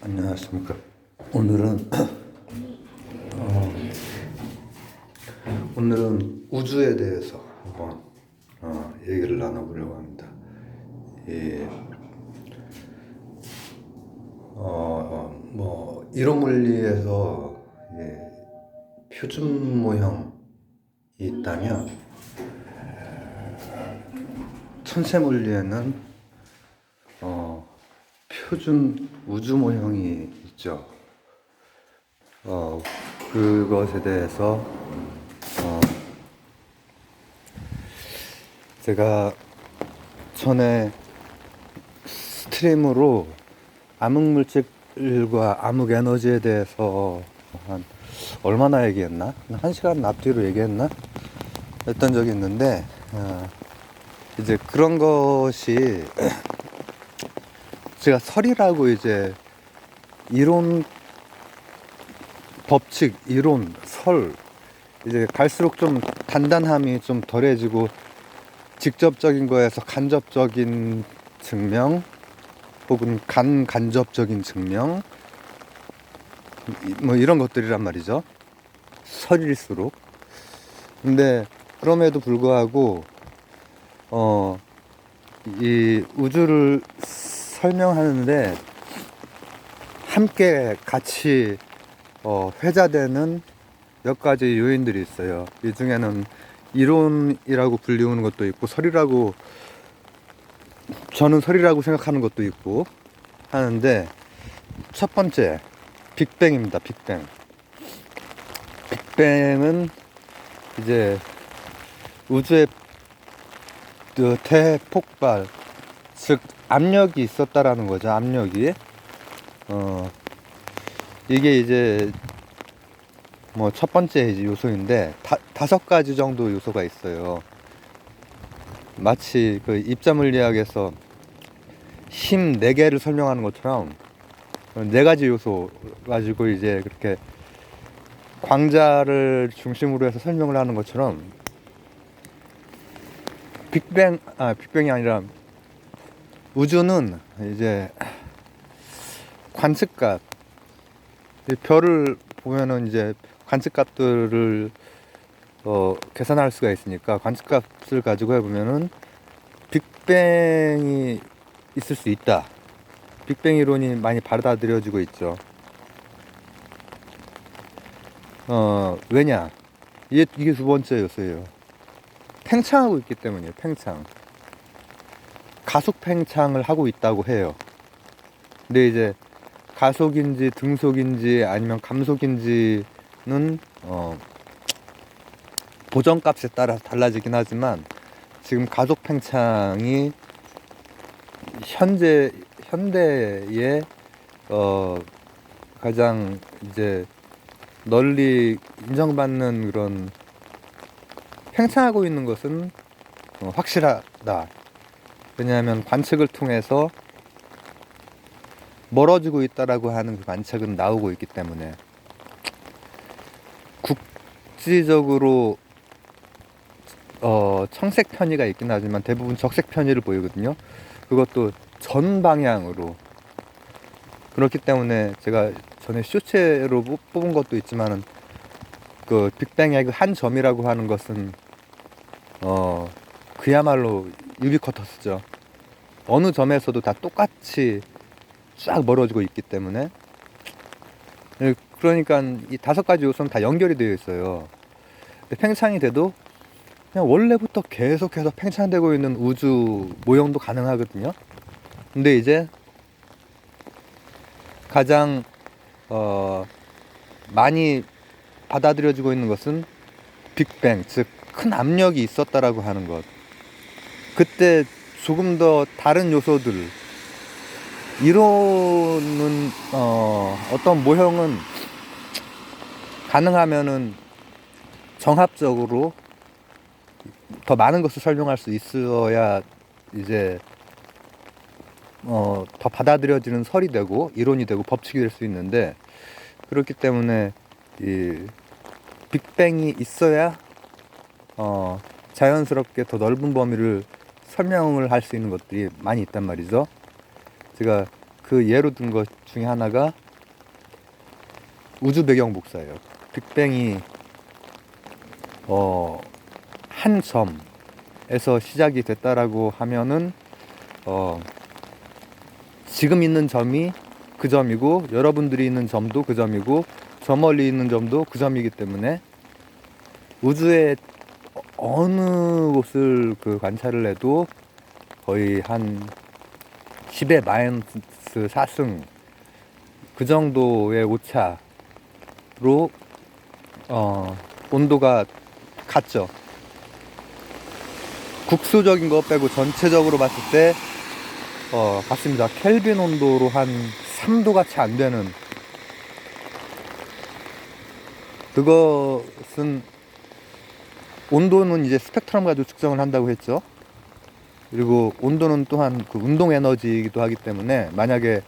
안녕하십니까. 오늘은 오늘은 우주에 대해서 한번 얘기를 나눠보려고 합니다. 예, 이론 물리에서 표준 모형이 있다면 천체 물리에는 표준 우주 모형이 있죠. 그것에 대해서 제가 전에 스트림으로 암흑물질과 암흑에너지에 대해서 한 얼마나 얘기했나? 1시간 앞뒤로 얘기했나? 했던 적이 있는데 이제 그런 것이 제가 설이라고 이제 이론 법칙, 이론, 설 이제 갈수록 좀 단단함이 좀 덜해지고 직접적인 거에서 간접적인 증명 혹은 간접적인 증명 뭐 이런 것들이란 말이죠. 설일수록. 근데 그럼에도 불구하고 이 우주를 설명하는데 함께 같이 회자되는 몇 가지 요인들이 있어요. 이 중에는 이론이라고 불리우는 것도 있고 저는 설이라고 생각하는 것도 있고 하는데, 첫 번째 빅뱅입니다. 빅뱅은 이제 우주의 대폭발, 즉 압력이 있었다라는 거죠. 압력이 이게 이제 뭐 첫 번째 이제 요소인데 5가지 정도 요소가 있어요. 마치 그 입자물리학에서 힘 4개를 설명하는 것처럼 4가지 요소 가지고 이제 그렇게 광자를 중심으로 해서 설명을 하는 것처럼 빅뱅이 아니라 우주는 이제 관측값, 별을 보면은 이제 관측값들을 계산할 수가 있으니까 관측값을 가지고 해보면은 빅뱅이 있을 수 있다. 빅뱅 이론이 많이 받아들여지고 있죠. 왜냐? 이게 두 번째 요소예요. 팽창하고 있기 때문이에요. 가속 팽창을 하고 있다고 해요. 근데 이제 가속인지 등속인지 아니면 감속인지는 보정값에 따라서 달라지긴 하지만, 지금 가속 팽창이 현대의 가장 이제 널리 인정받는 그런 팽창하고 있는 것은 확실하다. 왜냐하면 관측을 통해서 멀어지고 있다라고 하는 그 관측은 나오고 있기 때문에. 국지적으로 청색 편의가 있긴 하지만 대부분 적색 편의를 보이거든요. 그것도 전 방향으로. 그렇기 때문에 제가 전에 쇼체로 뽑은 것도 있지만은 그 빅뱅의 그 한 점이라고 하는 것은 그야말로 유비쿼터스죠. 어느 점에서도 다 똑같이 쫙 멀어지고 있기 때문에. 그러니까 이 5가지 요소는 다 연결이 되어 있어요. 근데 팽창이 돼도 그냥 원래부터 계속해서 팽창되고 있는 우주 모형도 가능하거든요. 근데 이제 가장 많이 받아들여지고 있는 것은 빅뱅, 즉 큰 압력이 있었다라고 하는 것. 그때 조금 더 다른 요소들, 이론은 어떤 모형은 가능하면은 정합적으로 더 많은 것을 설명할 수 있어야 이제 더 받아들여지는 설이 되고 이론이 되고 법칙이 될 수 있는데, 그렇기 때문에 이 빅뱅이 있어야 자연스럽게 더 넓은 범위를 설명을 할 수 있는 것들이 많이 있단 말이죠. 제가 그 예로 든 것 중에 하나가 우주 배경 복사예요. 빅뱅이 한 점에서 시작이 됐다라고 하면은 지금 있는 점이 그 점이고, 여러분들이 있는 점도 그 점이고, 저 멀리 있는 점도 그 점이기 때문에 우주의 어느 곳을 그 관찰을 해도 거의 한 10의 마이너스 4승 그 정도의 오차로 온도가 같죠. 국수적인 거 빼고 전체적으로 봤을 때 같습니다. 켈빈 온도로 한 3도가 채 안 되는, 그것은 온도는 이제 스펙트럼 가지고 측정을 한다고 했죠. 그리고 온도는 또한 그 운동 에너지이기도 하기 때문에 만약에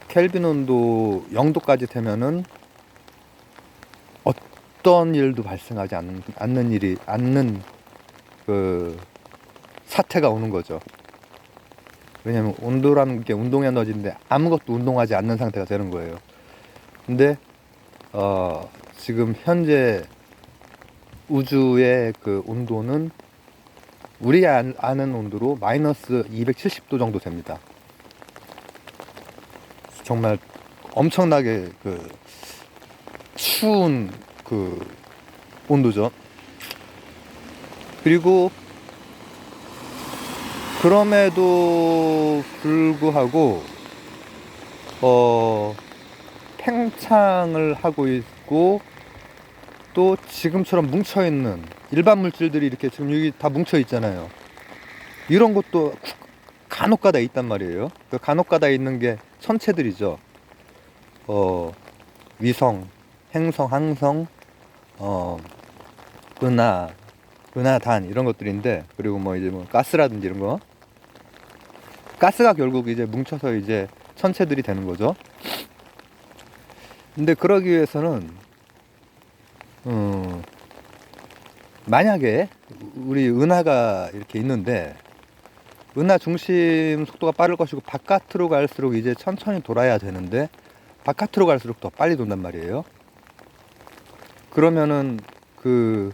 켈빈 온도 0도까지 되면은 어떤 일도 발생하지 않는 그 사태가 오는 거죠. 왜냐면 온도라는 게 운동 에너지인데 아무것도 운동하지 않는 상태가 되는 거예요. 근데 지금 현재 우주의 그 온도는 우리 아는 온도로 마이너스 270도 정도 됩니다. 정말 엄청나게 그 추운 그 온도죠. 그리고 그럼에도 불구하고 팽창을 하고 있고, 또 지금처럼 뭉쳐있는 일반 물질들이 이렇게 지금 여기 다 뭉쳐 있잖아요. 이런 것도 간혹가다 있단 말이에요. 그 간혹가다 있는 게 천체들이죠. 위성, 행성, 항성, 은하단 이런 것들인데, 그리고 뭐 이제 뭐 가스라든지 이런 거, 가스가 결국 이제 뭉쳐서 이제 천체들이 되는 거죠. 근데 그러기 위해서는 만약에 우리 은하가 이렇게 있는데, 은하 중심 속도가 빠를 것이고 바깥으로 갈수록 이제 천천히 돌아야 되는데 바깥으로 갈수록 더 빨리 돈단 말이에요. 그러면은 그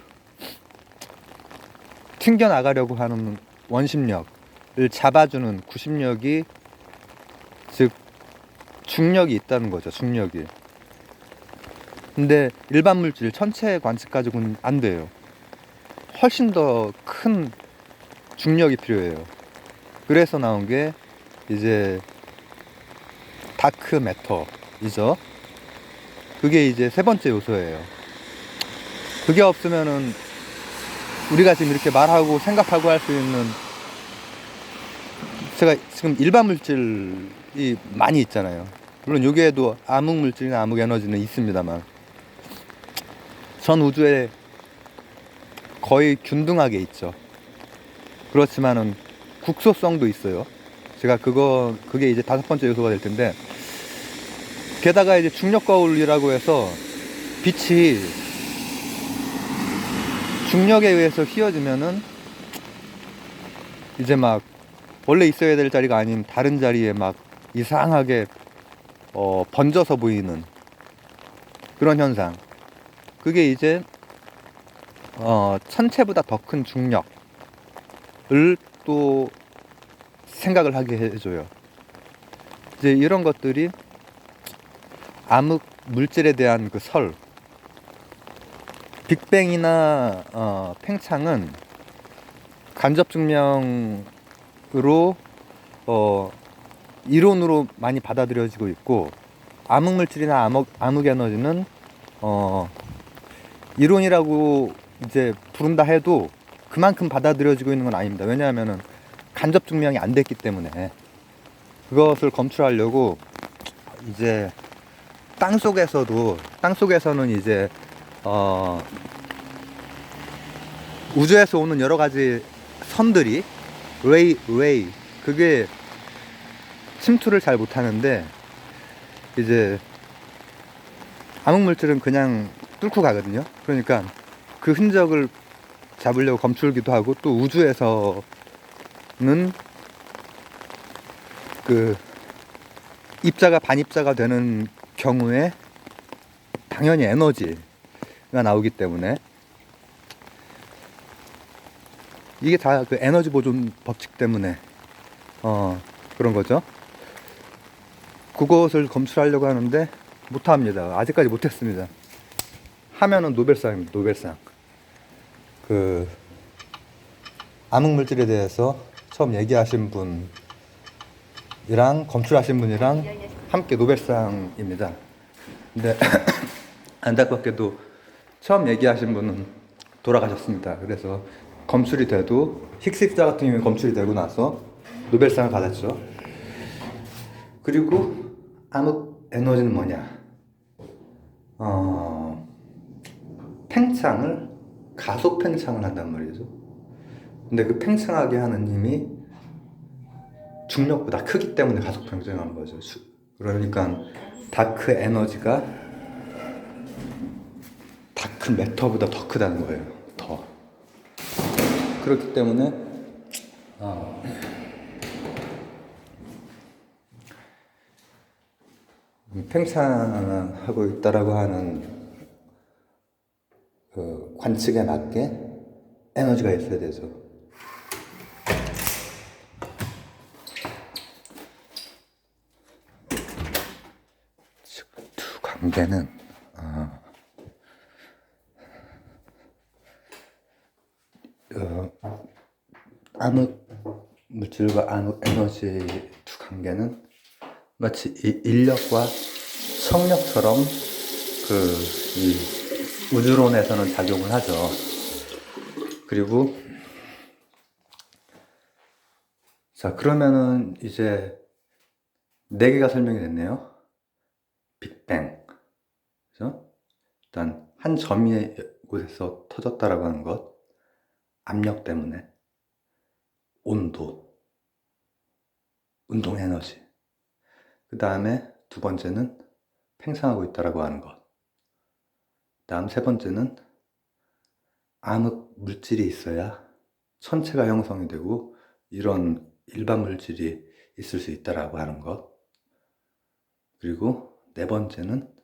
튕겨나가려고 하는 원심력을 잡아주는 구심력이, 즉 중력이 있다는 거죠. 중력이. 근데 일반 물질 천체 관측 가지고는 안 돼요. 훨씬 더 큰 중력이 필요해요. 그래서 나온 게 이제 다크 매터이죠. 그게 이제 세 번째 요소예요. 그게 없으면은 우리가 지금 이렇게 말하고 생각하고 할 수 있는, 제가 지금 일반 물질이 많이 있잖아요. 물론 여기에도 암흑 물질이나 암흑 에너지는 있습니다만 전 우주에 거의 균등하게 있죠. 그렇지만은 국소성도 있어요. 제가 그게 이제 다섯 번째 요소가 될 텐데, 게다가 이제 중력 거울이라고 해서 빛이 중력에 의해서 휘어지면은 이제 막 원래 있어야 될 자리가 아닌 다른 자리에 막 이상하게 번져서 보이는 그런 현상. 그게 이제 천체보다 더 큰 중력을 또 생각을 하게 해줘요. 이제 이런 것들이 암흑 물질에 대한 그 설, 빅뱅이나 팽창은 간접 증명으로 이론으로 많이 받아들여지고 있고, 암흑 물질이나 암흑 에너지는 이론이라고 이제 부른다 해도 그만큼 받아들여지고 있는 건 아닙니다. 왜냐하면은 간접 증명이 안 됐기 때문에. 그것을 검출하려고 이제 땅속에서는 이제 우주에서 오는 여러 가지 선들이 레이 그게 침투를 잘 못하는데, 이제 암흑물질은 그냥 뚫고 가거든요. 그러니까 그 흔적을 잡으려고 검출기도 하고, 또 우주에서는 그 입자가 반입자가 되는 경우에 당연히 에너지가 나오기 때문에 이게 다 그 에너지 보존 법칙 때문에 그런 거죠. 그것을 검출하려고 하는데 못합니다. 아직까지 못했습니다. 하면은 노벨상입니다. 노벨상. 그 암흑물질에 대해서 처음 얘기하신 분이랑 검출하신 분이랑 함께 노벨상입니다. 근데 안타깝게도 처음 얘기하신 분은 돌아가셨습니다. 그래서 검출이 돼도 힉스 입자 같은 경우에 검출이 되고 나서 노벨상을 받았죠. 그리고 암흑 에너지는 뭐냐? 팽창을 가속 팽창을 한단 말이죠. 근데 그 팽창하게 하는 힘이 중력보다 크기 때문에 가속 팽창하는 거죠. 그러니까 다크 에너지가 다크 매터보다 더 크다는 거예요. 더. 그렇기 때문에 팽창하고 있다라고 하는 그 관측에 맞게 에너지가 있어야 되죠. 두 관계는 암흑 물질과 암흑 에너지 두 관계는 마치 인력과 성력처럼 이 우주론에서는 작용을 하죠. 그리고 자, 그러면은 이제 4개가 설명이 됐네요. 빅뱅. 그죠? 일단 한 점의 곳에서 터졌다라고 하는 것, 압력 때문에, 온도, 운동 에너지. 그 다음에 두 번째는 팽창하고 있다라고 하는 것. 다음 세 번째는 암흑 물질이 있어야 천체가 형성이 되고 이런 일반 물질이 있을 수 있다라고 하는 것. 그리고 네 번째는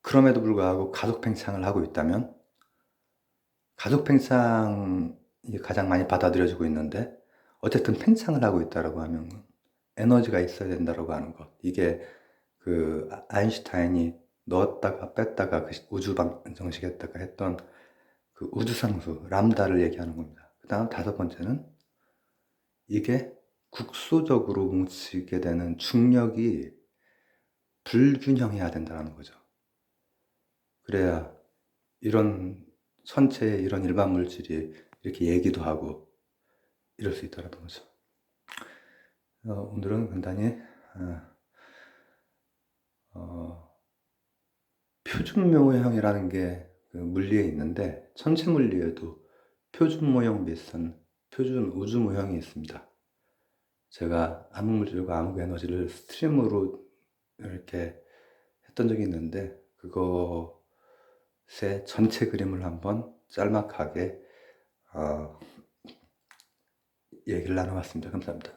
그럼에도 불구하고 가속 팽창을 하고 있다면 가속 팽창이 가장 많이 받아들여지고 있는데 어쨌든 팽창을 하고 있다라고 하면 에너지가 있어야 된다라고 하는 것. 이게 그 아인슈타인이 넣었다가 뺐다가 그 우주 방정식에다가 했던 그 우주상수 람다를 얘기하는 겁니다. 그 다음 다섯 번째는 이게 국소적으로 뭉치게 되는 중력이 불균형해야 된다는 거죠. 그래야 이런 천체의 이런 일반 물질이 이렇게 얘기도 하고 이럴 수 있다는 거죠. 오늘은 간단히 표준 모형이라는 게 그 물리에 있는데 천체 물리에도 표준 모형 비슷한 표준 우주 모형이 있습니다. 제가 암흑물질과 암흑 에너지를 스트림으로 이렇게 했던 적이 있는데 그것의 전체 그림을 한번 짤막하게 얘기를 나눠봤습니다. 감사합니다.